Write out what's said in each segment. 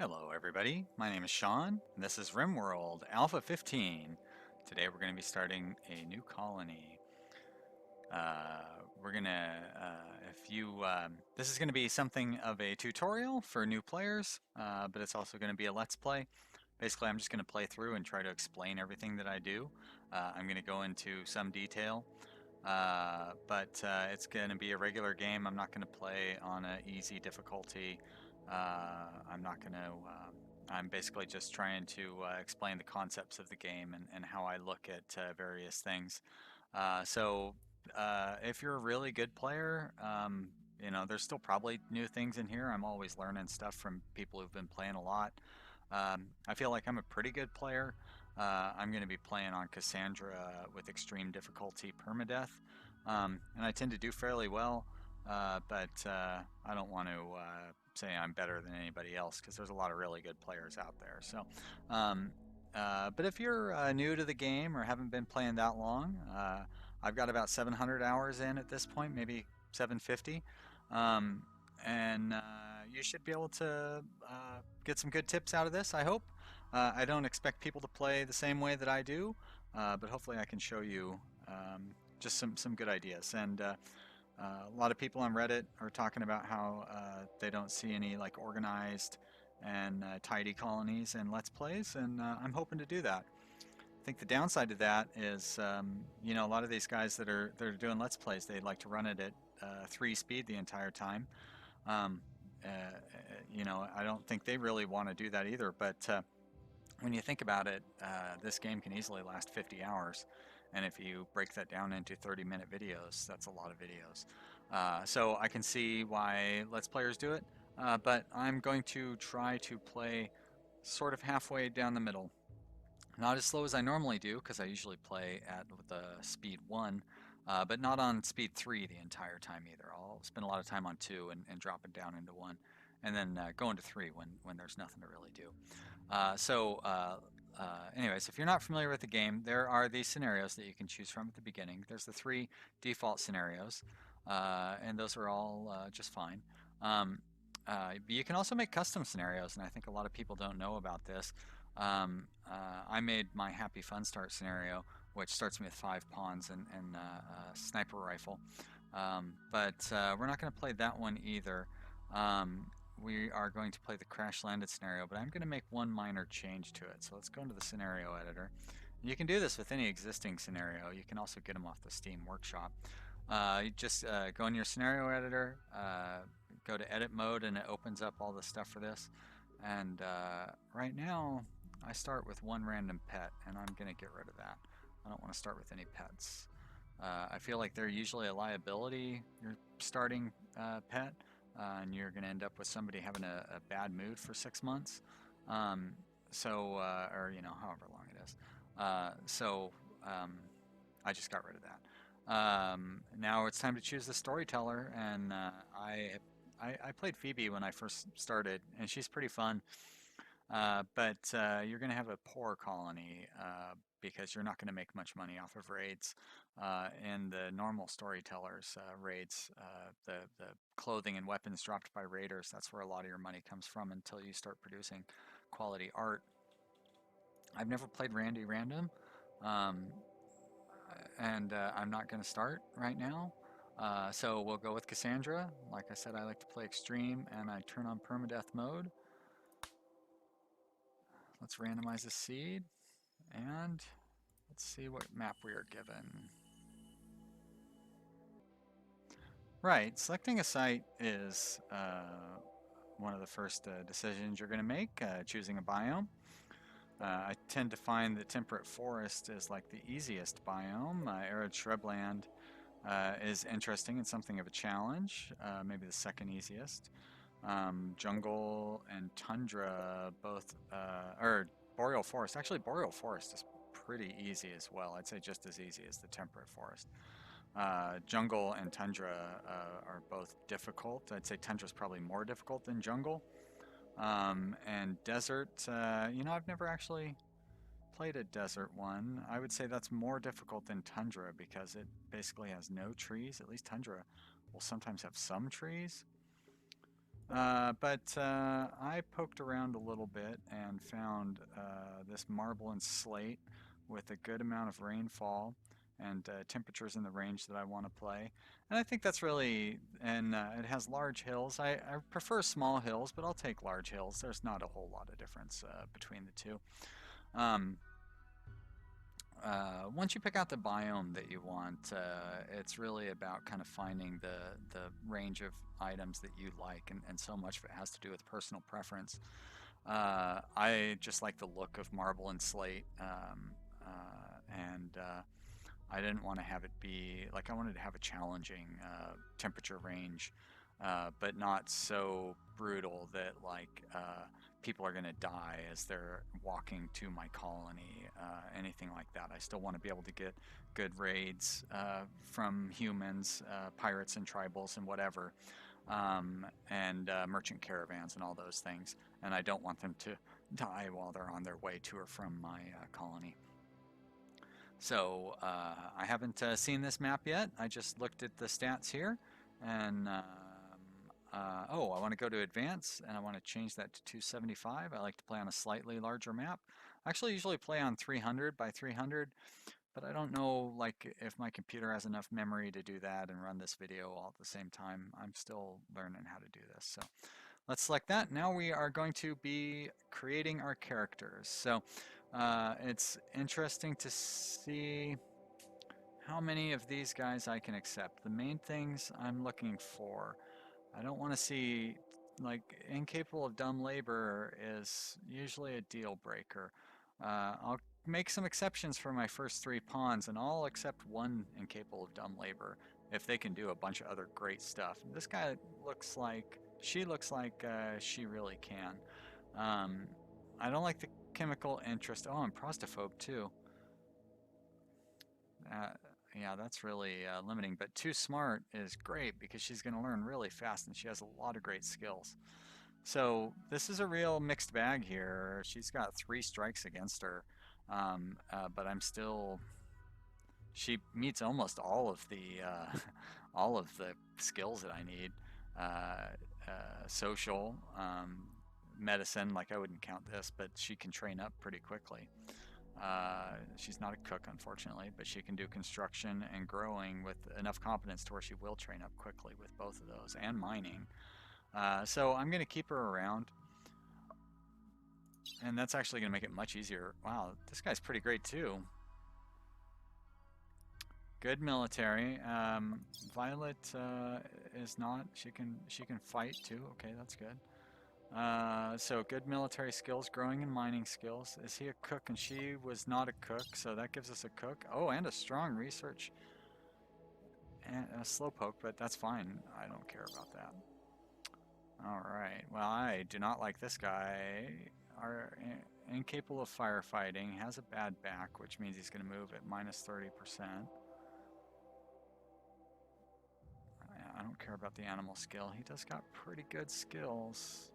Hello everybody, my name is Sean, and this is Rimworld Alpha 15. Today we're going to be starting a new colony. We're going to, if you, this is going to be something of a tutorial for new players, but it's also going to be a let's play. Basically, I'm just going to play through and try to explain everything that I do. I'm going to go into some detail, but it's going to be a regular game. I'm not going to play on an easy difficulty. I'm not going to. I'm basically just trying to explain the concepts of the game and how I look at various things. If you're a really good player, there's still probably new things in here. I'm always learning stuff from people who've been playing a lot. I feel like I'm a pretty good player. I'm going to be playing on Cassandra with extreme difficulty permadeath, and I tend to do fairly well, but I don't want to say I'm better than anybody else because there's a lot of really good players out there. Um, but if you're new to the game or haven't been playing that long, I've got about 700 hours in at this point, maybe 750. Um, and You should be able to get some good tips out of this, I hope. I don't expect people to play the same way that I do, but hopefully I can show you just some good ideas. A lot of people on Reddit are talking about how they don't see any like organized and tidy colonies and Let's Plays, and I'm hoping to do that. I think the downside to that is, a lot of these guys that are doing Let's Plays, they like to run it at 3 speed the entire time. Um, uh, I don't think they really want to do that either. But when you think about it, this game can easily last 50 hours. And if you break that down into 30-minute videos, that's a lot of videos. So I can see why Let's Players do it, but I'm going to try to play sort of halfway down the middle. Not as slow as I normally do, because I usually play at the speed 1, but not on speed 3 the entire time either. I'll spend a lot of time on 2 and drop it down into 1, and then go into 3 when there's nothing to really do. Anyways, if you're not familiar with the game, there are these scenarios that you can choose from at the beginning. There's the 3 default scenarios, and those are all just fine. You can also make custom scenarios, and I think a lot of people don't know about this. I made my Happy Fun Start scenario, which starts me with 5 pawns and a sniper rifle. But we're not going to play that one either. We are going to play the crash landed scenario, but I'm going to make one minor change to it. So let's go into the scenario editor. You can do this with any existing scenario. You can also get them off the Steam Workshop. You just go in your scenario editor, go to edit mode, and it opens up all the stuff for this. And right now, I start with one random pet, and I'm going to get rid of that. I don't want to start with any pets. I feel like they're usually a liability, your starting pet, and you're going to end up with somebody having a bad mood for 6 months. Or however long it is. I just got rid of that. Now it's time to choose the storyteller, and I played Phoebe when I first started, and she's pretty fun. But you're going to have a poor colony because you're not going to make much money off of raids. In the normal storytellers raids, the clothing and weapons dropped by raiders, that's where a lot of your money comes from until you start producing quality art. I've never played Randy Random, um, and I'm not going to start right now. So we'll go with Cassandra. Like I said, I like to play extreme, and I turn on permadeath mode. Let's randomize the seed, and let's see what map we are given. Right, selecting a site is one of the first decisions you're going to make, choosing a biome. I tend to find that temperate forest is like the easiest biome. Arid shrubland is interesting and something of a challenge, maybe the second easiest. Jungle and tundra both, or boreal forest. Actually, boreal forest is pretty easy as well. I'd say just as easy as the temperate forest. Jungle and tundra are both difficult. I'd say tundra is probably more difficult than jungle. And desert, I've never actually played a desert one. I would say that's more difficult than tundra because it basically has no trees. At least tundra will sometimes have some trees. But I poked around a little bit and found this marble and slate with a good amount of rainfall and temperatures in the range that I want to play. And I think that's really, and it has large hills. I prefer small hills, but I'll take large hills. There's not a whole lot of difference between the two. Um, Once you pick out the biome that you want, it's really about kind of finding the range of items that you like, and so much of it has to do with personal preference. I just like the look of marble and slate, and I didn't want to have it be like I wanted to have a challenging temperature range, but not so brutal that people are going to die as they're walking to my colony, anything like that. I still want to be able to get good raids from humans, pirates and tribals and whatever, and merchant caravans and all those things. And I don't want them to die while they're on their way to or from my colony. So I haven't seen this map yet. I just looked at the stats here, and oh, I want to go to advance, and I want to change that to 275. I like to play on a slightly larger map. I actually usually play on 300 by 300, but I don't know like if my computer has enough memory to do that and run this video all at the same time. I'm still learning how to do this. So let's select that. Now we are going to be creating our characters. So it's interesting to see how many of these guys I can accept. The main things I'm looking for, I don't want to see, like, incapable of dumb labor is usually a deal breaker. I'll make some exceptions for my first 3 pawns, and I'll accept one incapable of dumb labor if they can do a bunch of other great stuff. This guy looks like, she looks like she really can. I don't like the chemical interest. Oh, I'm prostophobe too. Uh, yeah, that's really limiting. But too smart is great because she's going to learn really fast and she has a lot of great skills. So this is a real mixed bag here. She's got 3 strikes against her, but I'm still. She meets almost all of the all of the skills that I need. Social, medicine. Like I wouldn't count this, but she can train up pretty quickly. She's not a cook, unfortunately, but she can do construction and growing with enough competence to where she will train up quickly with both of those, and mining. So I'm going to keep her around, and that's actually going to make it much easier. Wow, this guy's pretty great too. Good military. Violet is not. She can fight too. Okay, that's good. So good military skills, growing and mining skills. Is he a cook? And she was not a cook, so that gives us a cook. Oh, and a strong research and a slowpoke, but that's fine. I don't care about that. All right. Well, I do not like this guy. Are incapable of firefighting, has a bad back, which means he's going to move at minus 30%. I don't care about the animal skill. He does got pretty good skills.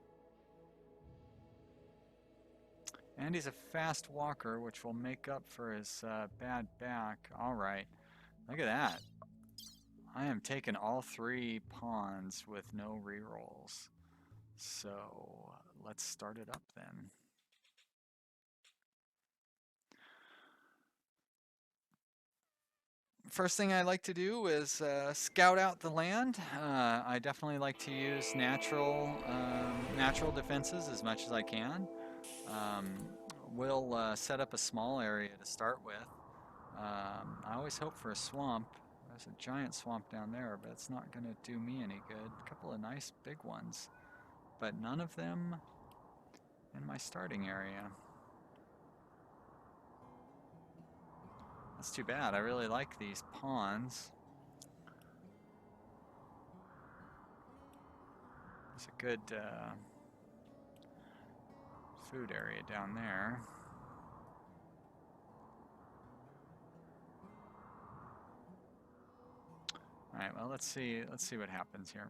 And he's a fast walker, which will make up for his bad back. All right. Look at that. I am taking all 3 pawns with no rerolls. So let's start it up then. First thing I like to do is scout out the land. I definitely like to use natural defenses as much as I can. Um, we'll set up a small area to start with. I always hope for a swamp. There's a giant swamp down there, but it's not going to do me any good. A couple of nice big ones, but none of them in my starting area. That's too bad. I really like these pawns. There's a good food area down there. All right, well, let's see what happens here.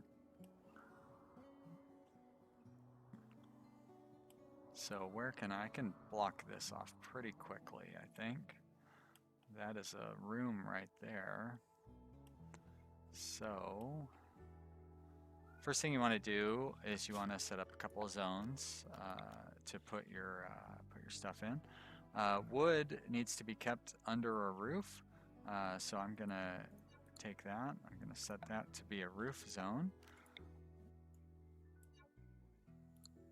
So where can I can block this off pretty quickly, I think. That is a room right there. So First thing you want to do is you want to set up a couple of zones to put your stuff in. Wood needs to be kept under a roof, so I'm gonna take that. I'm gonna set that to be a roof zone,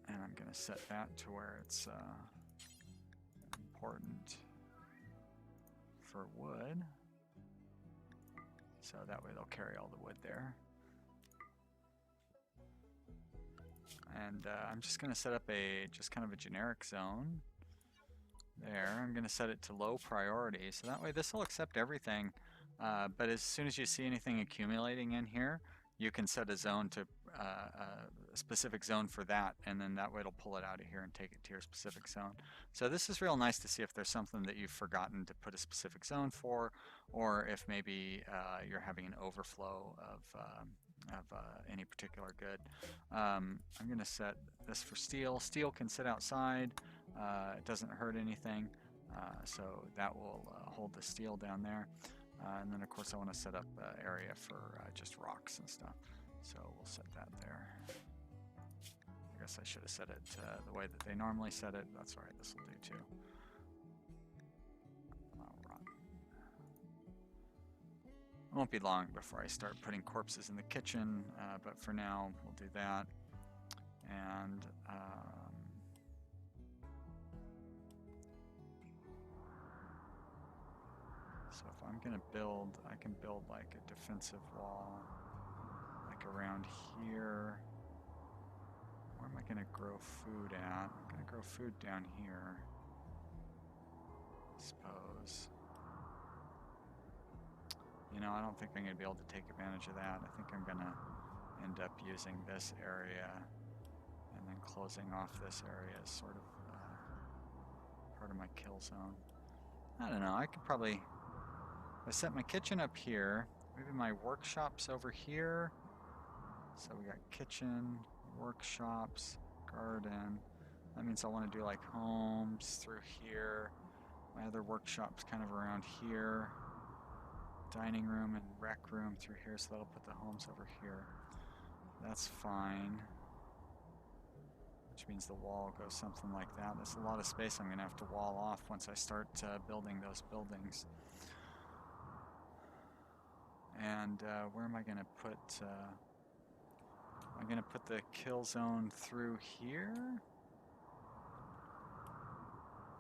and I'm gonna set that to where it's important for wood, so that way they'll carry all the wood there. And I'm just going to set up just kind of a generic zone there. I'm going to set it to low priority, so that way this will accept everything. But as soon as you see anything accumulating in here, you can set a zone to a specific zone for that, and then that way it'll pull it out of here and take it to your specific zone. So this is real nice to see if there's something that you've forgotten to put a specific zone for, or if maybe you're having an overflow of any particular good. I'm going to set this for steel. Steel can sit outside. It doesn't hurt anything, so that will hold the steel down there. And then of course I want to set up an area for just rocks and stuff. So we'll set that there. I guess I should have set it the way that they normally set it. That's alright, this will do too. It won't be long before I start putting corpses in the kitchen, but for now we'll do that. And so if I'm gonna build, I can build like a defensive wall, like around here. Where am I gonna grow food at? I'm gonna grow food down here, I suppose. You know, I don't think I'm going to be able to take advantage of that. I think I'm going to end up using this area and then closing off this area as sort of part of my kill zone. I don't know, I could probably, if I set my kitchen up here, maybe my workshops over here. So we got kitchen, workshops, garden. That means I want to do like homes through here. My other workshops kind of around here. Dining room and rec room through here, so that'll put the homes over here. That's fine. Which means the wall goes something like that. There's a lot of space I'm going to have to wall off once I start building those buildings. And where am I going to put... I'm going to put the kill zone through here.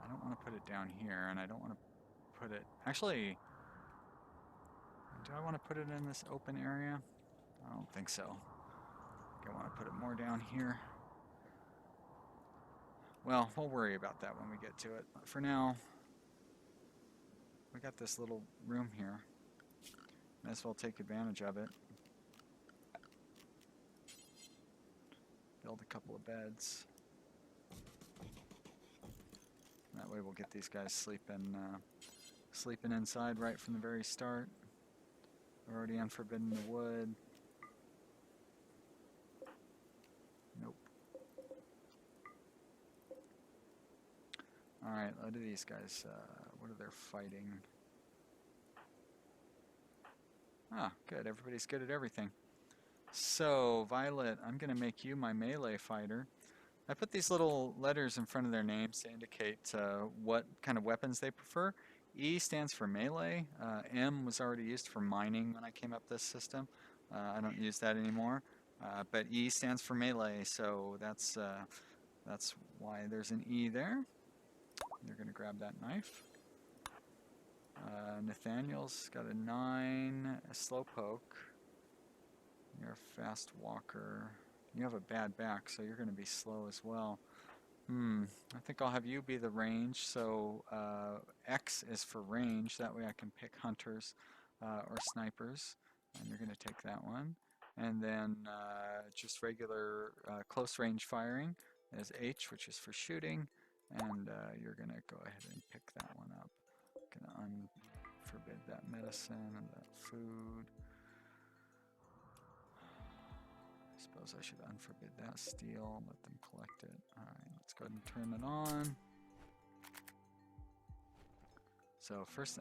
I don't want to put it down here, and I don't want to put it... Actually... Do I want to put it in this open area? I don't think so. I think I want to put it more down here. Well, we'll worry about that when we get to it. But for now, we got this little room here. Might as well take advantage of it. Build a couple of beds. That way we'll get these guys sleeping inside right from the very start. Already unforbidden the wood. Nope. Alright, what are these guys, what are they fighting? Ah, good, everybody's good at everything. So, Violet, I'm going to make you my melee fighter. I put these little letters in front of their names to indicate what kind of weapons they prefer. E stands for melee. M was already used for mining when I came up this system. I don't use that anymore. But E stands for melee, so that's why there's an E there. You're going to grab that knife. Nathaniel's got a 9, a slowpoke. You're a fast walker. You have a bad back, so you're going to be slow as well. I think I'll have you be the range, so X is for range, that way I can pick hunters or snipers, and you're going to take that one. And then just regular close range firing is H, which is for shooting, and you're going to go ahead and pick that one up. Going to unforbid that medicine and that food. I suppose I should unforbid that steel, let them collect it. Alright, let's go ahead and turn it on. So first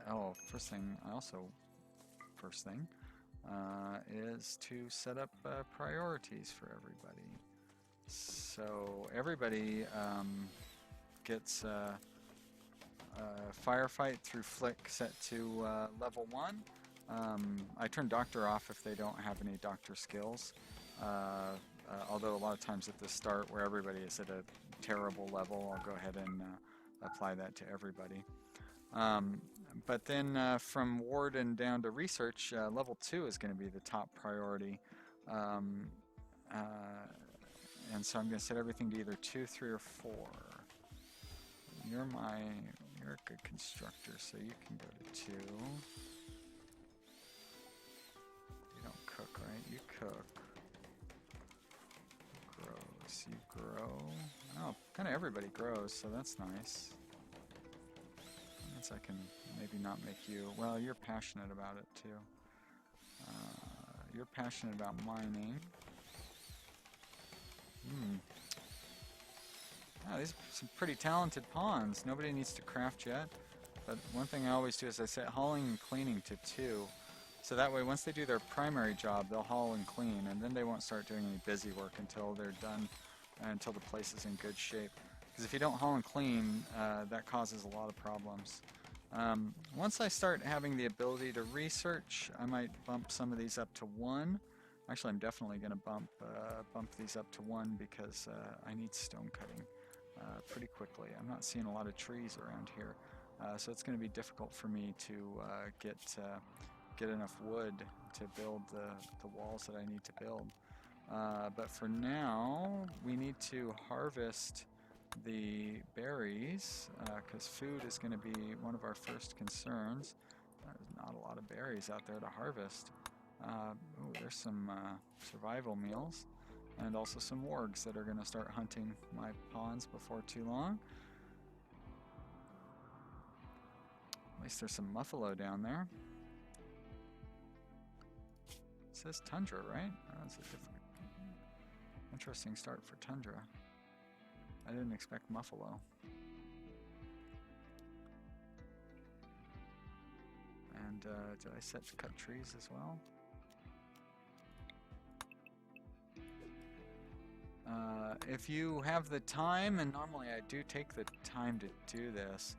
thing, is to set up priorities for everybody. So everybody gets firefight through flick set to level 1. I turn doctor off if they don't have any doctor skills. Although a lot of times at the start where everybody is at a terrible level, I'll go ahead and apply that to everybody. But then from warden down to research, level 2 is going to be the top priority. And so I'm going to set everything to either 2, 3, or 4. You're a good constructor, so you can go to 2. You don't cook, right? You cook. Grows. You grow. Oh, kind of everybody grows, so that's nice. That means I can maybe not make you... Well, you're passionate about it, too. You're passionate about mining. Oh, these are some pretty talented pawns. Nobody needs to craft yet. But one thing I always do is I set hauling and cleaning to 2. So that way, once they do their primary job, they'll haul and clean, and then they won't start doing any busy work until they're done, until the place is in good shape. Because if you don't haul and clean, that causes a lot of problems. Once I start having the ability to research, I might bump some of these up to 1. Actually, I'm definitely going to bump these up to 1 because I need stone cutting pretty quickly. I'm not seeing a lot of trees around here, so it's going to be difficult for me to get enough wood to build the walls that I need to build. But for now, we need to harvest the berries because food is going to be one of our first concerns. There's not a lot of berries out there to harvest. Ooh, there's some survival meals and also some wargs that are going to start hunting my pawns before too long. At least there's some muffalo down there. It says tundra, right? Oh, that's a different, interesting start for tundra. I didn't expect muffalo. And did I set to cut trees as well? If you have the time, and normally I do take the time to do this,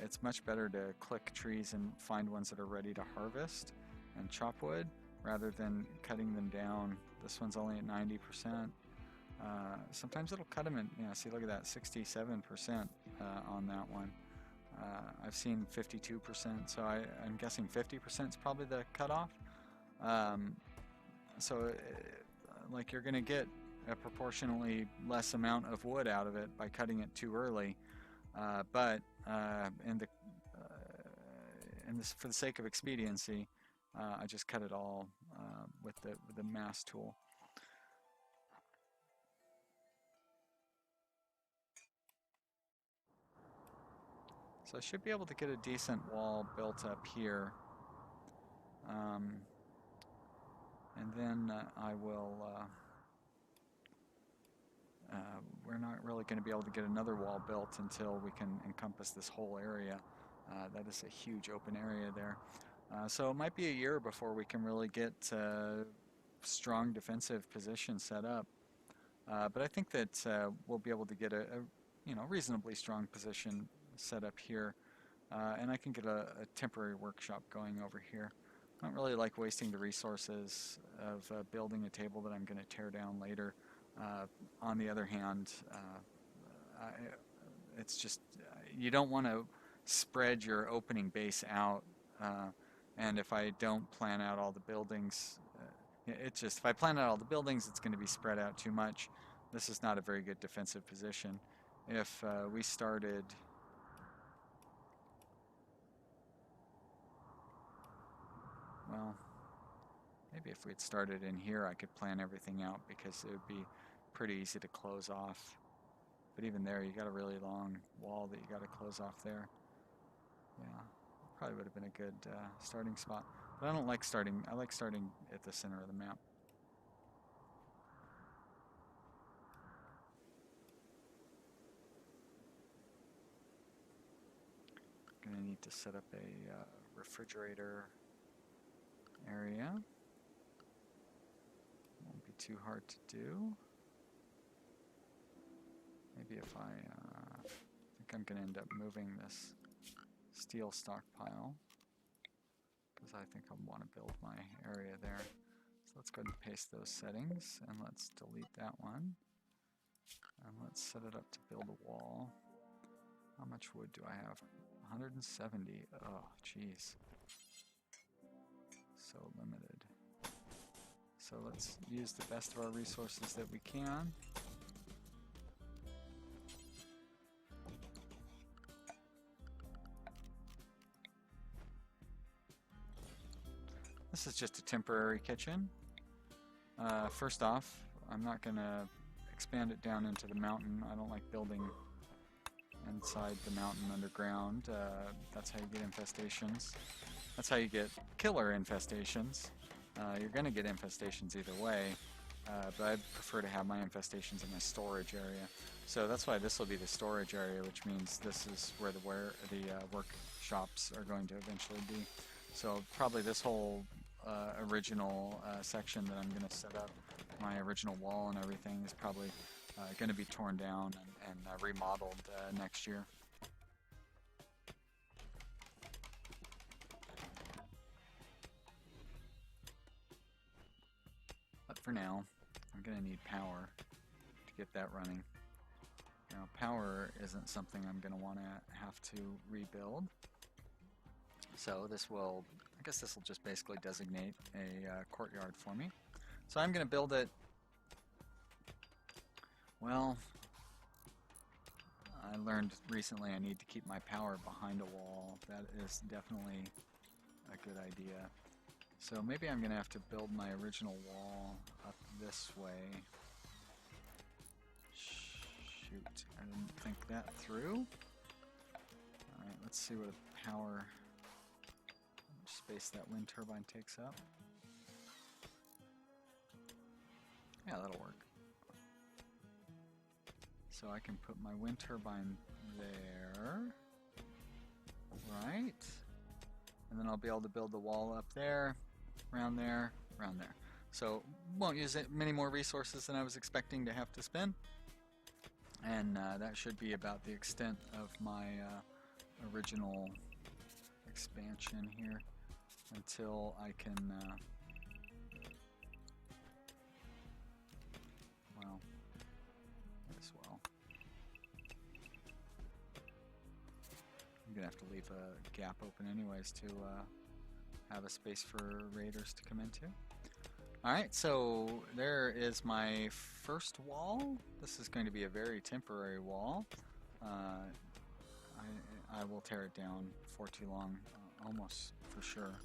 it's much better to click trees and find ones that are ready to harvest and chop wood rather than cutting them down. This one's only at 90%. Sometimes it'll cut them in, see, look at that, 67% on that one. I've seen 52%, so I'm guessing 50% is probably the cutoff. So like you're going to get a proportionally less amount of wood out of it by cutting it too early, but for the sake of expediency, I just cut it all with the mass tool. So I should be able to get a decent wall built up here, and then I will. We're not really going to be able to get another wall built until we can encompass this whole area. That is a huge open area there. So it might be a year before we can really get strong defensive position set up. But I think that we'll be able to get a reasonably strong position set up here. And I can get a temporary workshop going over here. I don't really like wasting the resources of building a table that I'm going to tear down later. On the other hand, it's just you don't want to spread your opening base out, and if I don't plan out all the buildings, if I plan out all the buildings, it's going to be spread out too much. This is not a very good defensive position. If we started... Well, maybe if we had started in here, I could plan everything out because it would be pretty easy to close off. But even there, you got a really long wall that you got to close off there. Yeah, probably would have been a good starting spot. But I don't like starting. I like starting at the center of the map. Gonna need to set up a refrigerator area. too hard to do. Maybe if I think I'm going to end up moving this steel stockpile, because I think I want to build my area there. So let's go ahead and paste those settings, and let's delete that one. And let's set it up to build a wall. How much wood do I have? 170. Oh, jeez. So limited. So let's use the best of our resources that we can. This is just a temporary kitchen. First off, I'm not going to expand it down into the mountain. I don't like building inside the mountain underground. That's how you get infestations. That's how you get killer infestations. You're going to get infestations either way, but I prefer to have my infestations in my storage area. So that's why this will be the storage area, which means this is where the workshops are going to eventually be. So probably this whole original section that I'm going to set up, my original wall and everything, is probably going to be torn down and remodeled next year. But for now, I'm going to need power to get that running. Now, power isn't something I'm going to want to have to rebuild. So this will, I guess this will just basically designate a courtyard for me. So I'm going to build it, well, I learned recently I need to keep my power behind a wall. That is definitely a good idea. So maybe I'm going to have to build my original wall up this way. Shoot, I didn't think that through. Alright, let's see what a power space that wind turbine takes up. Yeah, that'll work. So I can put my wind turbine there, right? And then I'll be able to build the wall up there, around there, around there. So won't use many more resources than I was expecting to have to spend. And that should be about the extent of my original expansion here until I can, well, as well. I'm gonna have to leave a gap open anyways to have a space for raiders to come into. Alright, so there is my first wall. This is going to be a very temporary wall. I will tear it down for too long, almost for sure.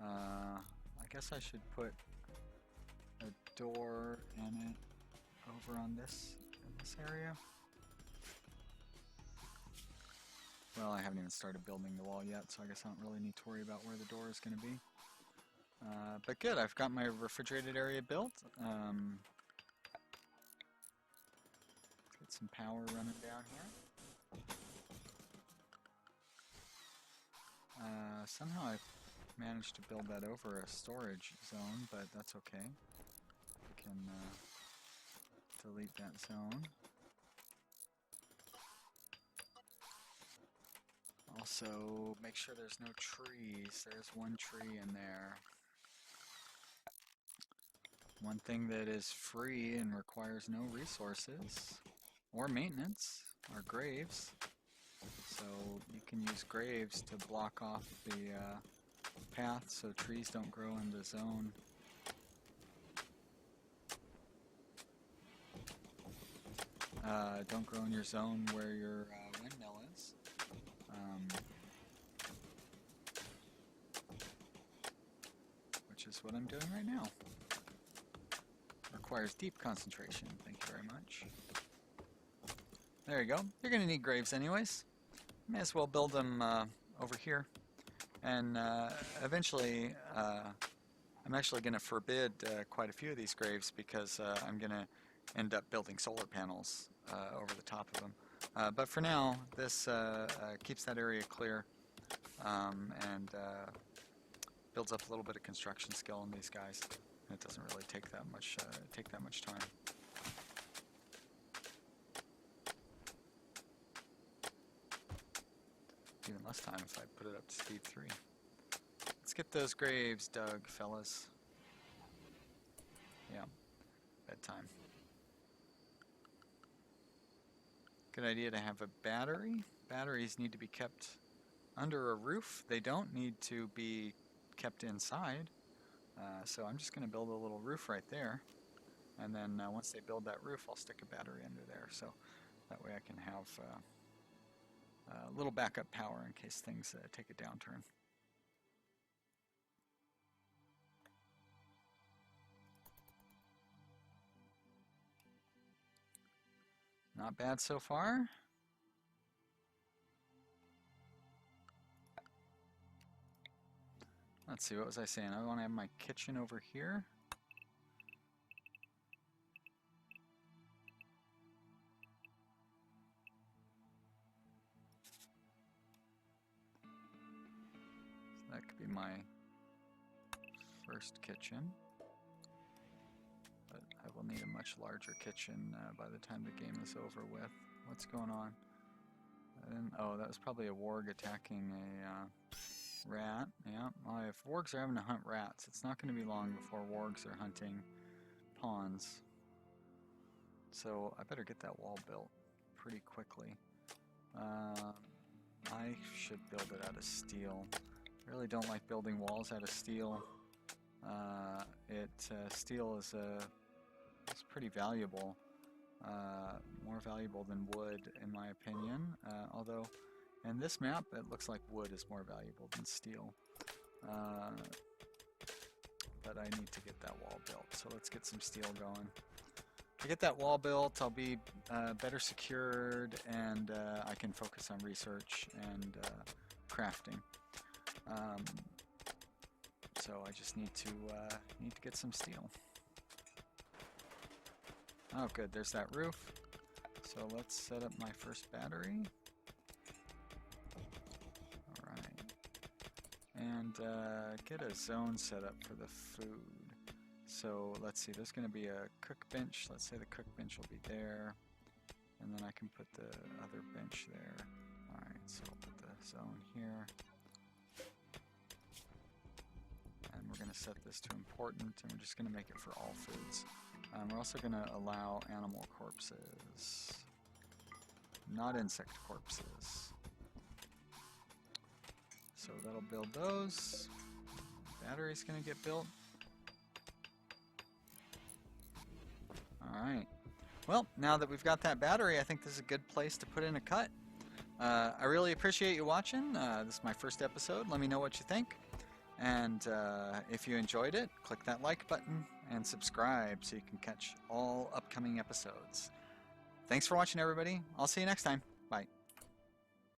I guess I should put a door in it over on this area. Well, I haven't even started building the wall yet, so I guess I don't really need to worry about where the door is going to be. But good, I've got my refrigerated area built. Get some power running down here. Somehow I've managed to build that over a storage zone, but that's okay. I can delete that zone. Also, make sure there's no trees. There's one tree in there. One thing that is free and requires no resources or maintenance are graves. So you can use graves to block off the path so trees don't grow in the zone. Don't grow in your zone where your windmill is. Which is what I'm doing right now. Requires deep concentration. Thank you very much. There you go. You're going to need graves anyways. May as well build them over here. And eventually, I'm actually going to forbid quite a few of these graves because I'm going to end up building solar panels over the top of them. But for now, this keeps that area clear and builds up a little bit of construction skill in these guys. It doesn't really take that much time. Even less time if I put it up to speed 3. Let's get those graves dug, fellas. Yeah, bedtime. Good idea to have a battery. Batteries need to be kept under a roof. They don't need to be kept inside. So I'm just going to build a little roof right there. And then once they build that roof, I'll stick a battery under there. So that way I can have a little backup power in case things take a downturn. Not bad so far. Let's see, what was I saying? I want to have my kitchen over here. So that could be my first kitchen. But I will need a much larger kitchen by the time the game is over with. What's going on? Oh, that was probably a warg attacking a rat. Yeah, well, if wargs are having to hunt rats, it's not going to be long before wargs are hunting pawns. So I better get that wall built pretty quickly. I should build it out of steel. I really don't like building walls out of steel. Steel is pretty valuable. More valuable than wood, in my opinion. Although, in this map, it looks like wood is more valuable than steel. But I need to get that wall built, so let's get some steel going. To get that wall built, I'll be better secured, and I can focus on research and crafting. So I just need to get some steel. Oh, good. There's that roof. So let's set up my first battery. All right, and get a zone set up for the food. So let's see. There's going to be a cook bench. Let's say the cook bench will be there, and then I can put the other bench there. All right. So we'll put the zone here. We're going to set this to important, and we're just going to make it for all foods. We're also going to allow animal corpses, not insect corpses. So that'll build those. Battery's going to get built. Alright. Well, now that we've got that battery, I think this is a good place to put in a cut. I really appreciate you watching. This is my first episode. Let me know what you think. And if you enjoyed it, click that like button and subscribe so you can catch all upcoming episodes. Thanks for watching, everybody. I'll see you next time. Bye.